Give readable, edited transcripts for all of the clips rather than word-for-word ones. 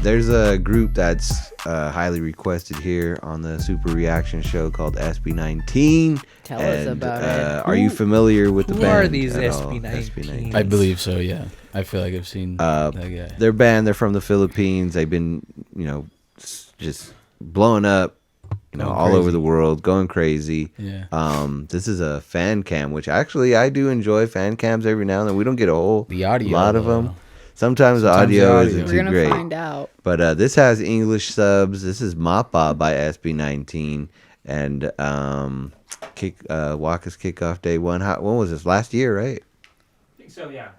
There's a group that's highly requested here on the Super Reaction Show called SB19. Tell us about it. Are you familiar with the band? Who are these at all? SB19? I believe so, yeah. I feel like I've seen that guy. Their band, they're from the Philippines. They've been, just blowing up, all over the world, going crazy. Yeah. This is a fan cam, which actually I do enjoy fan cams every now and then. We don't get a whole lot of them. Sometimes the audio isn't too great. We're gonna find out. But this has English subs. This is Mapa by SB19, and Waka's Kickoff Day 1. When was this? Last year, right? I think so, yeah.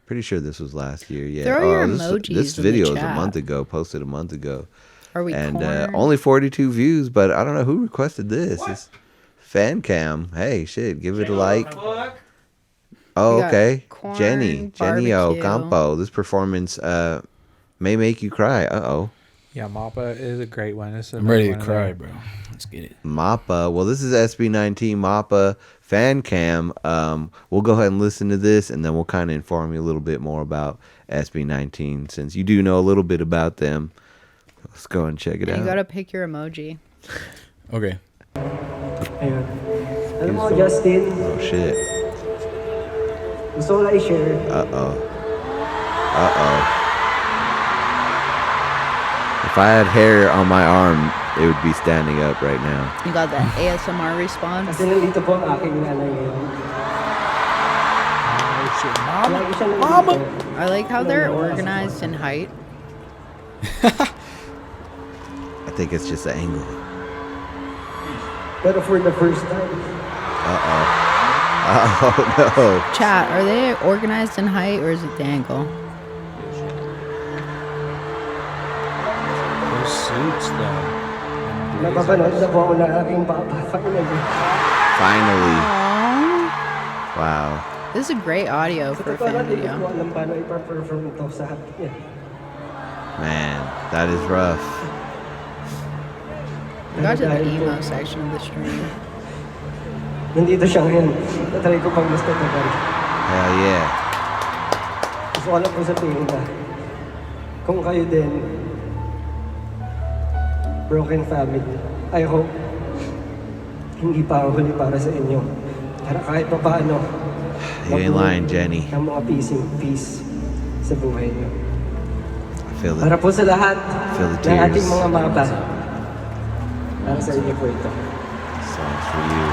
Pretty sure this was last year. Yeah. Throw your emojis this in the video is a chat. month ago. Posted a month ago. Are we and corn? only 42 views, but I don't know who requested this. It's fan cam. Hey, shit, give it a like. Oh, okay. Corn, Jenny Ocampo. This performance may make you cry. Uh-oh. Yeah, Mapa is a great one. I'm ready to cry, bro. Let's get it. Mapa. Well, this is SB19 Mapa fan cam. We'll go ahead and listen to this, and then we'll kind of inform you a little bit more about SB19, since you do know a little bit about them. Let's go and check it out. You gotta pick your emoji. Okay. Ayun. Alam mo, Justin, Oh, shit. gusto ko lang i-share. Uh-oh. If I had hair on my arm, it would be standing up right now. You got that ASMR response? Kasi nandito po ang aking nanay ngayon. Lagi siya nandito. I like how they're organized in height. I think it's just an angle. Pero for the first time. Uh-oh. Oh, no. Chat, are they organized in height or is it the angle? Those suits, though. Napapanood na po ako ng aking papa. Finally. Aww. Wow. This is a great audio for a fan Hindi ko video. alam paano ipa-perform ito sa hati niya. Man, that is rough. We got to the emo section of the stream. Nandito siya ngayon. Natry ko pang gusto ito. Hell yeah. Gusto ko lang po sabihin na kung kayo din broken family, I hope hindi pa ako huli para sa inyo. Para kahit pa paano You ain't lying, Jenny. ng mga peace sa buhay niyo. I feel Para it. po sa lahat Feel the ng ating tears. mga mapa. Para sa inyo po ito. This song's for you.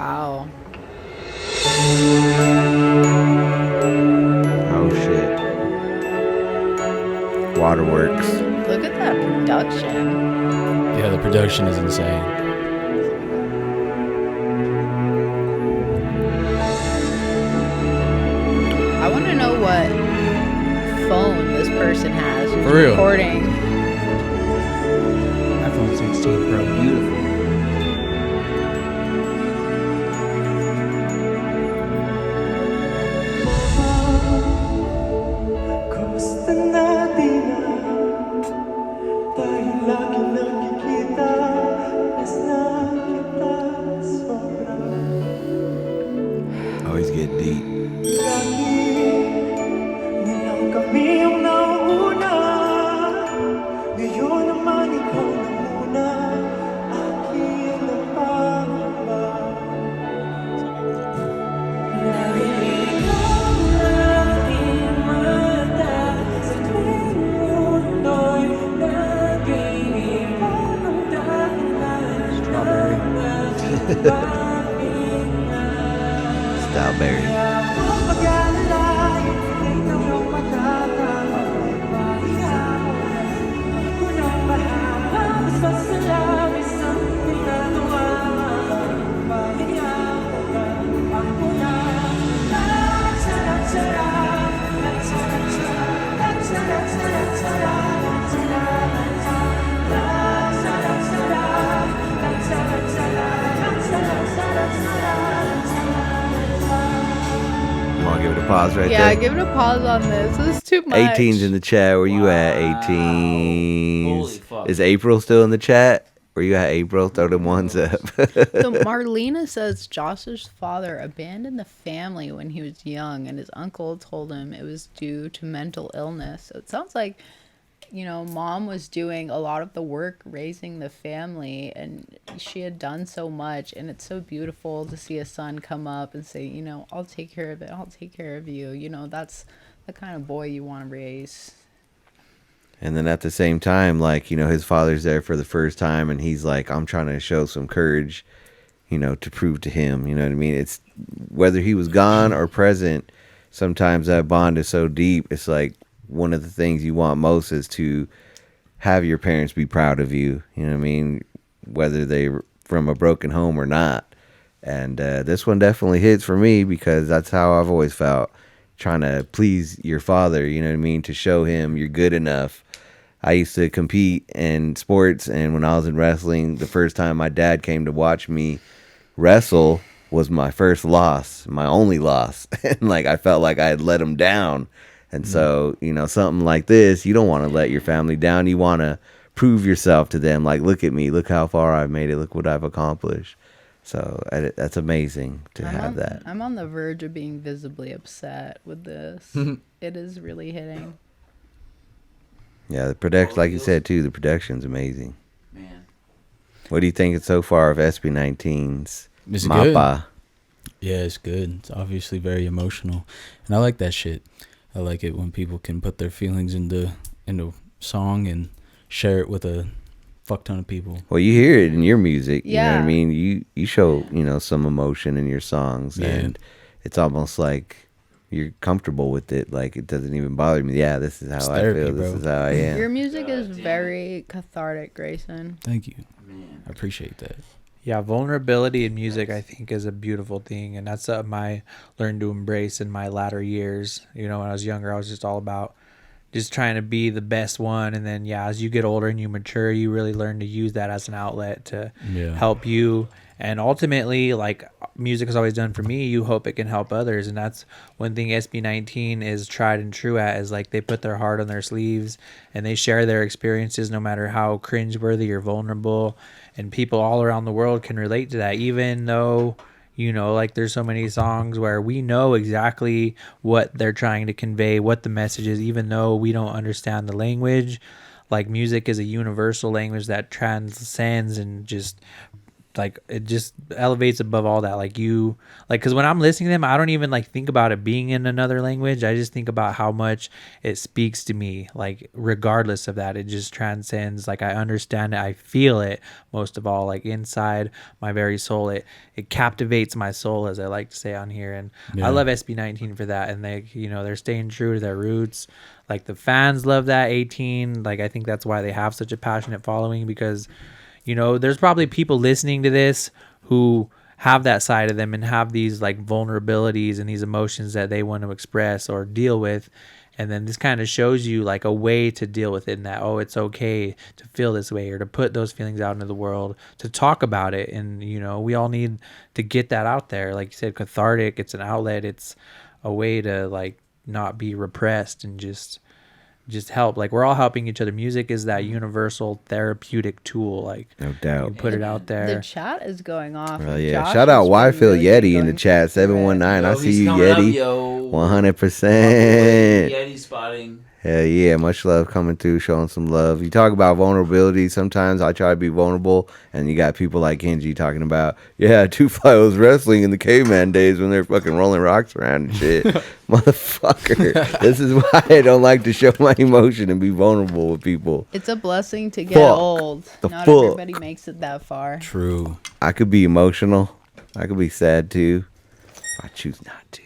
Wow. Oh, shit. Waterworks. Look at that production. Yeah, the production is insane. I want to know what phone this person has who's For real. recording. iPhone 16 Pro, beautiful. Gusto natin na dahil lagi nakikita as nakita sobra. Oh, he's getting deep. Lagi na lang kami ang nauuna. Ngayon naman ikaw na muna. pause right Yeah, there. give it a pause on this. This is too much. 18's in the chat. Where you at, Wow. 18's? Holy fuck. Is April still in the chat? Where you at, April? Throw them ones up. So Marlena says Josh's father abandoned the family when he was young, and his uncle told him it was due to mental illness. So it sounds like, you know, mom was doing a lot of the work raising the family, and she had done so much, and it's so beautiful to see a son come up and say, you know, I'll take care of it. I'll take care of you. You know, that's the kind of boy you want to raise. And then at the same time, like, you know, his father's there for the first time, and he's like, I'm trying to show some courage, you know, to prove to him, you know what I mean? It's whether he was gone or present, sometimes that bond is so deep. It's like one of the things you want most is to have your parents be proud of you, you know what I mean? Whether they're from a broken home or not. And this one definitely hits for me because that's how I've always felt, trying to please your father, you know what I mean? To show him you're good enough. I used to compete in sports, and when I was in wrestling, the first time my dad came to watch me wrestle was my first loss, my only loss. And like I felt like I had let him down. And so, you know, something like this, you don't want to let your family down. You want to prove yourself to them. Like, look at me, look how far I've made it, look what I've accomplished. So that's amazing to have that. I'm on the verge of being visibly upset with this. It is really hitting. Yeah, the production, like you said too, the production's amazing. Man. What do you think so far of SB19's It's Mapa? Yeah, it's good. It's obviously very emotional, and I like that shit. I like it when people can put their feelings into song and share it with a fuck ton of people. Well, you hear it in your music. You know what Yeah. I mean? You show, you know, some emotion in your songs, Yeah. and it's almost like you're comfortable with it. Like, it doesn't even bother me. Yeah, this is how It's I therapy, feel. This bro. is how I am. Your music is damn it. very cathartic, Grayson. Thank you. Man. I appreciate that. Yeah, vulnerability in music, I think, is a beautiful thing, and that's something I learned to embrace in my latter years. You know, when I was younger, I was just all about just trying to be the best one, and then as you get older and you mature, you really learn to use that as an outlet to help you. And ultimately, like music has always done for me, you hope it can help others, and that's one thing SB19 is tried and true at, is like they put their heart on their sleeves and they share their experiences, no matter how cringeworthy or vulnerable. And people all around the world can relate to that, even though, you know, like there's so many songs where we know exactly what they're trying to convey, what the message is, even though we don't understand the language. Like, music is a universal language that transcends and just like it just elevates above all that. Like, you like, because when I'm listening to them, I don't even like think about it being in another language. I just think about how much it speaks to me. Like, regardless of that, it just transcends. Like, I understand it, I feel it, most of all, like inside my very soul. It captivates my soul, as I like to say on here. And I love SB19 for that. And they, you know, they're staying true to their roots. Like, the fans love that 18. Like, I think that's why they have such a passionate following, because, you know, there's probably people listening to this who have that side of them and have these like vulnerabilities and these emotions that they want to express or deal with. And then this kind of shows you like a way to deal with it, and that, oh, it's okay to feel this way or to put those feelings out into the world, to talk about it. And, you know, we all need to get that out there. Like you said, cathartic, it's an outlet. It's a way to like not be repressed and just help. Like, we're all helping each other. Music is that universal therapeutic tool. Like, No doubt. you put it out there. The chat is going off. Well, yeah. Josh Shout out has Why been Feel really Yeti in the going chat. through it. 719. I Yo, see he's you, coming up, Yeti. yo. 100%. Yeti spotting. Hell yeah, much love coming through, showing some love. You talk about vulnerability. Sometimes I try to be vulnerable, and you got people like Kenji talking about, yeah, Two-Fly was wrestling in the caveman days when they're fucking rolling rocks around and shit. Motherfucker. This is why I don't like to show my emotion and be vulnerable with people. It's a blessing to get Fuck. old. The Not fuck. everybody makes it that far. True. I could be emotional. I could be sad too. I choose not to.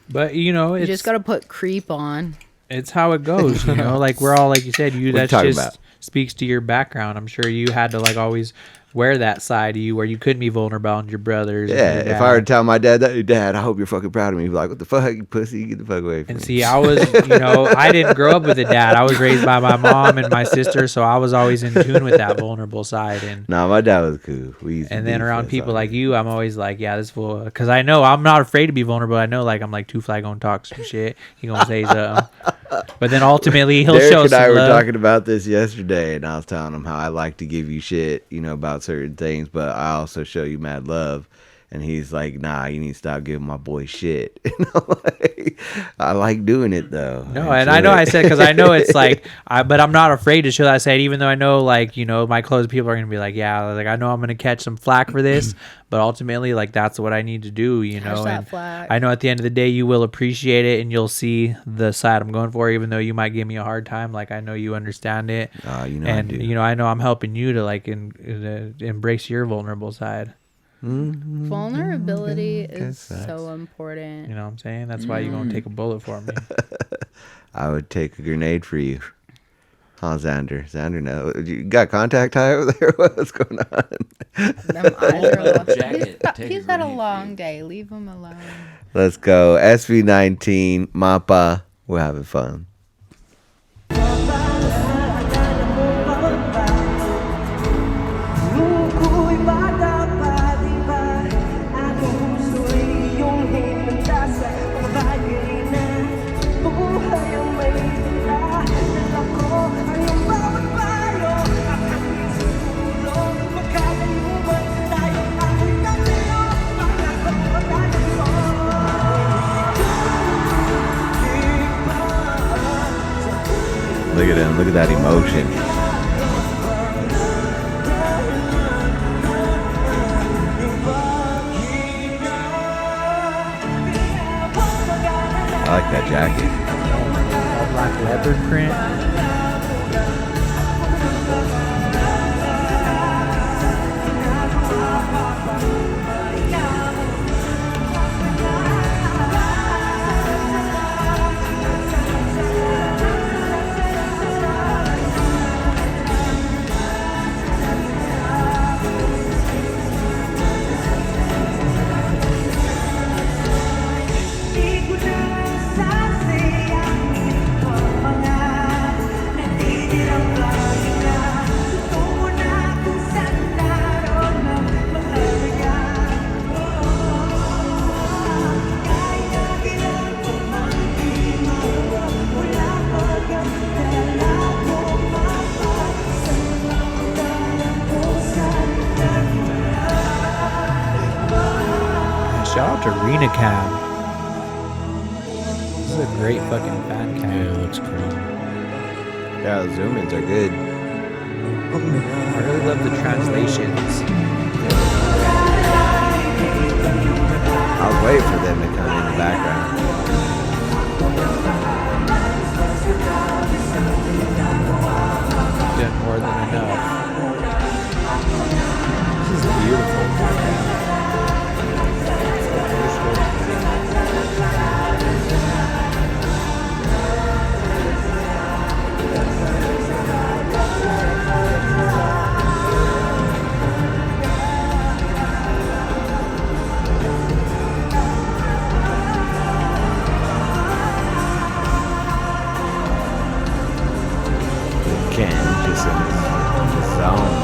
But, you know, You it's just gotta put creep on. it's how it goes, you know. Like, we're all, like you said, What you that talking just about? speaks to your background. I'm sure you had to like always wear that side of you where you couldn't be vulnerable on your brothers. and Yeah, your if I were to dad. tell my dad that, Dad, I hope you're fucking proud of me. He'd be like, what the fuck, you pussy? Get the fuck away from And me. see, I was, I didn't grow up with a dad. I was raised by my mom and my sister, so I was always in tune with that vulnerable side. And Nah, my dad was cool. We used to and then beef around less people on like it. you, I'm always like, yeah, this fool, because I know I'm not afraid to be vulnerable. I know, like, I'm like, Two Fly gonna talk some shit. He gonna say something, but then ultimately he'll Derek show and some I were love. talking about this yesterday, and I was telling him how I like to give you shit, about certain things, but I also show you mad love. And he's like, nah, you need to stop giving my boy shit. I like doing it, though. No, and I know I said, because I know it's like, but I'm not afraid to show that side, even though I know, like, my close people are going to be like, yeah, like, I know I'm going to catch some flack for this, but ultimately, like, that's what I need to do, Catch that and flack. I know at the end of the day, you will appreciate it, and you'll see the side I'm going for, even though you might give me a hard time, like, I know you understand it, I and, do. I know I'm helping you to, like, embrace your vulnerable side. Vulnerability is sucks. so important. You know what I'm saying? That's why you're going to take a bullet for me. I would take a grenade for you. Huh, Xander? Xander, no. You got contact high over there? What's going on? Them eyes are Metal long. jacket, take a He's had a grenade for long you. day. Leave him alone. Let's go. SB19, Mapa. We're having fun. Nung ako'y bata pa, di ba? Aking puso'y iyong hinanda sa mga bagay na buhay ang may tula. Dala ko ang iyong bawat payo at aking susulong. Magkakayuman tayong ako'y tatlo, pangako ko tayo. Look at him. Look at that emotion. I like that jacket. Black leopard print. Di ko na sasi ang iyong mga natitirang bagay na tungo na kung saan naroon ang mahalaga. Kahit na kailan ko man di mawala pagkat dala ko mapa sa mga dalang pusan Shout out to Rena Cam. This is a great fucking fan cam. Yeah, it looks crazy. Yeah, the zoom-ins are good. I really love the translations. I was waiting for them to come in the background. Done more than enough. This is beautiful. Ken just in his zone.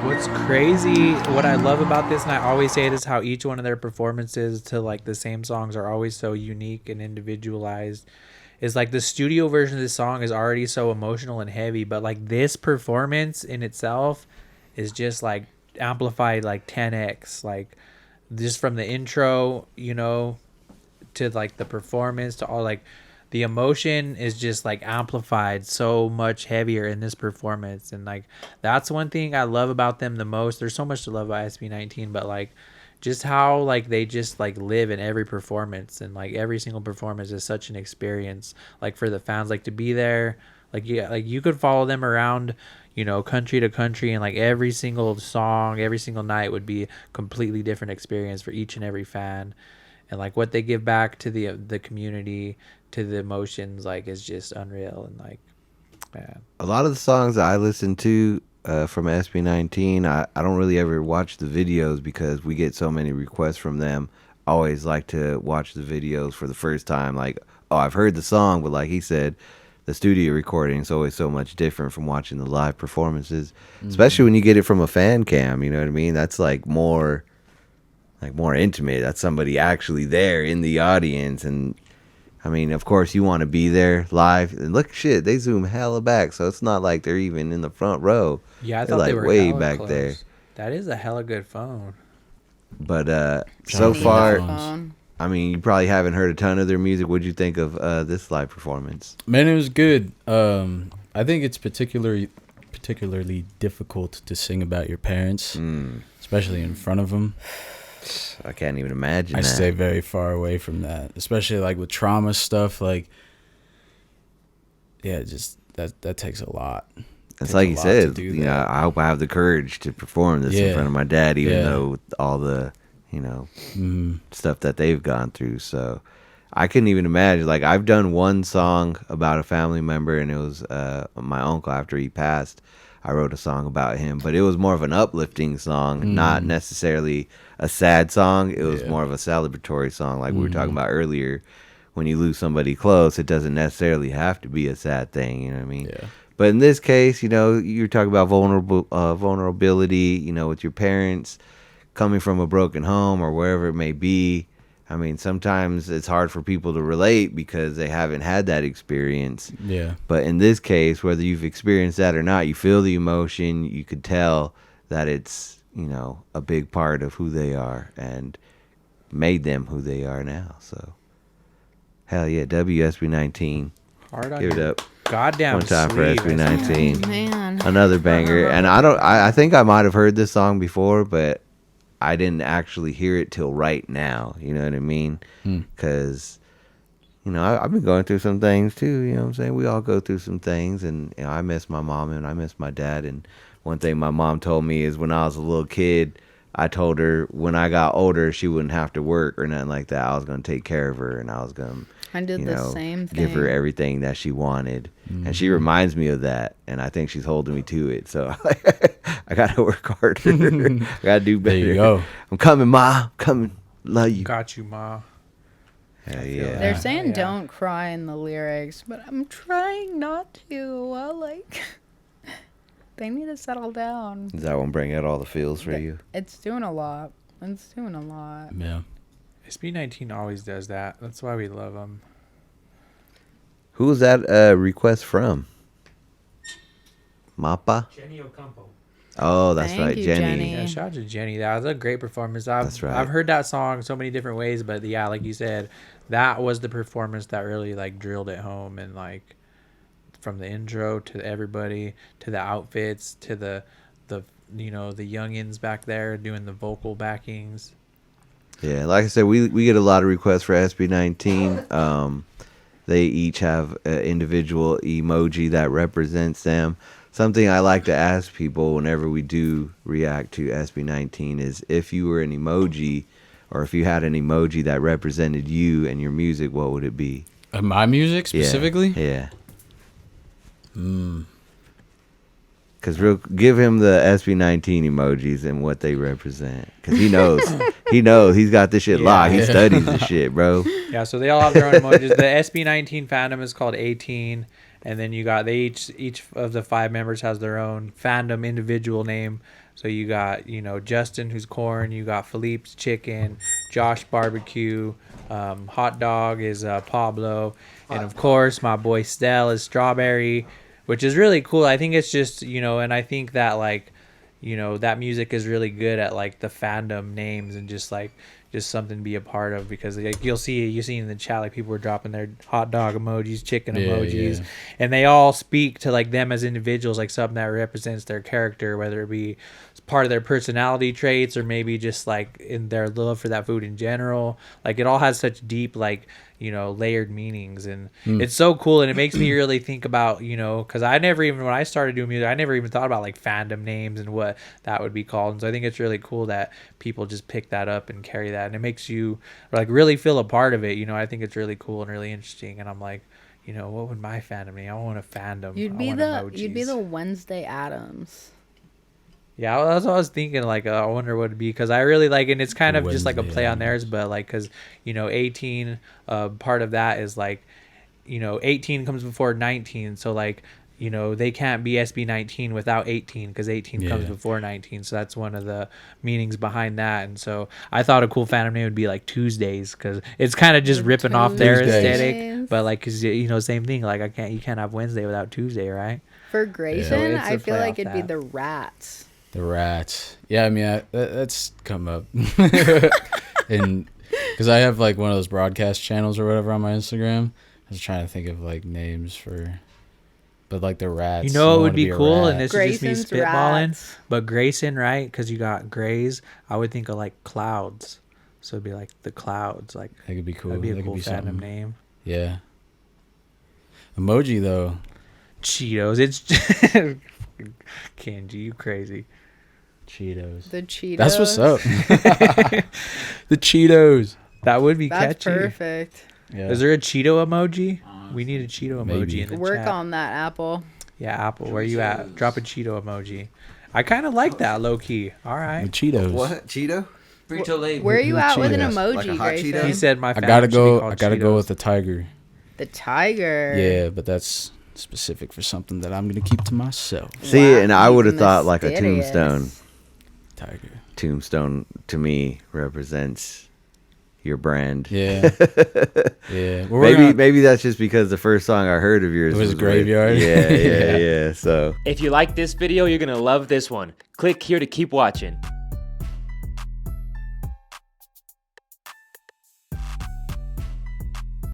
What's crazy, what I love about this, and I always say this, how each one of their performances to like the same songs are always so unique and individualized, is like the studio version of this song is already so emotional and heavy, but like this performance in itself is just like amplified like 10x, like just from the intro, to like the performance to all like the emotion is just like amplified so much heavier in this performance. And like that's one thing I love about them the most. There's so much to love about SB19, but like just how like they just like live in every performance, and like every single performance is such an experience, like for the fans, like to be there, like yeah, like you could follow them around, you know, country to country, and like every single song, every single night would be a completely different experience for each and every fan. And like what they give back to the community, to the emotions, like is just unreal. And like, man, A lot of the songs that I listen to from SB19, I don't really ever watch the videos because we get so many requests from them. I always like to watch the videos for the first time. Like, oh, I've heard the song, but like he said, the studio recording is always so much different from watching the live performances, especially when you get it from a fan cam. You know what I mean? That's like more intimate. That's somebody actually there in the audience. And I mean, of course, you want to be there live. And look, shit, they zoom hella back, so it's not like they're even in the front row. yeah, I They're thought they like were way hella back close. there. That is a hella good phone. But so Shout out to far, the Phone. I mean, you probably haven't heard a ton of their music. What'd you think of this live performance? Man, it was good. I think it's particularly difficult to sing about your parents, especially in front of them. I can't even imagine I that. stay very far away from that, especially like with trauma stuff. Like, yeah, just that takes a lot. It's Takes like a you lot said, to do you know, that. I hope I have the courage to perform this in Yeah. front of my dad, even Yeah. though with all the, you know, Mhm. stuff that they've gone through. So I couldn't even imagine. Like, I've done one song about a family member, and it was my uncle after he passed. I wrote a song about him, but it was more of an uplifting song, not necessarily a sad song. It was Yeah. more of a celebratory song, like we were talking about earlier. When you lose somebody close, it doesn't necessarily have to be a sad thing. You know what I mean? Yeah. But in this case, you know, you're talking about vulnerability, you know, with your parents coming from a broken home or wherever it may be. I mean, sometimes it's hard for people to relate because they haven't had that experience. Yeah. But in this case, whether you've experienced that or not, you feel the emotion. You could tell that it's, you know, a big part of who they are and made them who they are now. So, hell yeah, WSB19. Hard on Give it your up goddamn one time for sleeve. SB19. Man. Another banger. And I think I might have heard this song before, but I didn't actually hear it till right now. You know what I mean? Because, you know, I've been going through some things too. You know what I'm saying? We all go through some things. And, you know, I miss my mom and I miss my dad. And one thing my mom told me is when I was a little kid, I told her when I got older, she wouldn't have to work or nothing like that. I was going to take care of her and I was going to, I did you the know, same thing. give her everything that she wanted. And she reminds me of that. And I think she's holding me to it. So I got to work harder. I got to do better. There you go. I'm coming, Ma. I'm coming. Love you. Got you, ma. Hell feel yeah. that. They're saying Yeah. don't cry in the lyrics, but I'm trying not to. Well, like, they need to settle down. Does that one bring out all the feels for you? It's doing a lot. It's doing a lot. Yeah. SB19 always does that. That's why we love them. Who was that request from? Mapa? Jenny Ocampo. Oh, that's Thank right, you, Jenny. Jenny. Yeah, shout out to Jenny. That was a great performance. That's right. I've heard that song so many different ways, but yeah, like you said, that was the performance that really like drilled it home, and like from the intro to everybody to the outfits to the you know, the youngins back there doing the vocal backings. Yeah, like I said, we get a lot of requests for SB19. They each have an individual emoji that represents them. Something I like to ask people whenever we do react to SB19 is if you were an emoji or if you had an emoji that represented you and your music, what would it be? My music Yeah, specifically? Yeah. Because give him the SB19 emojis and what they represent. Because he knows. He knows. He's got this shit locked. He Yeah. studies this shit, bro. Yeah, so they all have their own emojis. The SB19 fandom is called 18, and then you got each of the 5 members has their own fandom individual name. So you got, you know, Justin, who's corn. You got Philippe's chicken. Josh barbecue. Hot dog is Pablo, and of course my boy Stell is strawberry, which is really cool. I think it's just, you know, and I think that like, you know, that music is really good at like the fandom names and just like, just something to be a part of, because like you see in the chat, like people were dropping their hot dog emojis, chicken emojis, and they all speak to like them as individuals, like something that represents their character, whether it be part of their personality traits or maybe just like in their love for that food in general. Like it all has such deep, like, you know, layered meanings, and it's so cool, and it makes me really think about, you know, because I never even, when I started doing music, I never even thought about like fandom names and what that would be called. And so I think it's really cool that people just pick that up and carry that, and it makes you like really feel a part of it. You know, I think it's really cool and really interesting, and I'm like, you know, what would my fandom name? I want a fandom. You'd be the Wednesday Addams. Yeah, that's what I was thinking. Like, I wonder what it'd be, because I really like, and it's kind of just like a play on theirs, but like, because, you know, 18, part of that is like, you know, 18 comes before 19, so like, you know, they can't be SB19 without 18, because 18 comes before 19, so that's one of the meanings behind that. And so I thought a cool fandom name would be like Tuesdays, because it's kind of just ripping off their aesthetic, but like, cause you know, same thing. Like you can't have Wednesday without Tuesday, right? For Grayson, Yeah. I feel like it'd be the Rats. The Rats. Yeah, I mean, that's come up. And because I have like one of those broadcast channels or whatever on my Instagram. I was trying to think of like names for, but like the Rats. You know, it would be cool, and this is just me Grayson's spitballing, Rats. but Grayson, right? Because you got Grays, I would think of like Clouds. So it'd be like the Clouds. Like, That could be cool. that'd be a That cool could be fandom something. name. Yeah. Emoji though. Cheetos. It's Kenji, you crazy. Cheetos. The Cheetos. That's what's up. The Cheetos. That would be That's catchy. perfect. Yeah. Is there a Cheeto emoji? We need a Cheeto Maybe. emoji in the Work chat. on that, Apple. Yeah, Apple, where you at? Drop a Cheeto emoji. I kind of like that, low key. All The right. Cheetos. What? Cheeto? Frito Lay. Where are you at with an Cheetos. emoji, Like a hot Grayson? Cheeto? He said my I fandom gotta should be go. called I gotta go Cheetos. with the tiger. The tiger. Yeah, but that's specific for something that I'm gonna keep to myself. See, Wow, and I would have even thought like a mysterious. tombstone. Tiger. Tombstone to me represents your brand. Yeah. Yeah. Well, we're gonna- Maybe that's just because the first song I heard of yours It was with- Graveyard. Yeah, Yeah. yeah. So If you like this video, you're going to love this one. Click here to keep watching.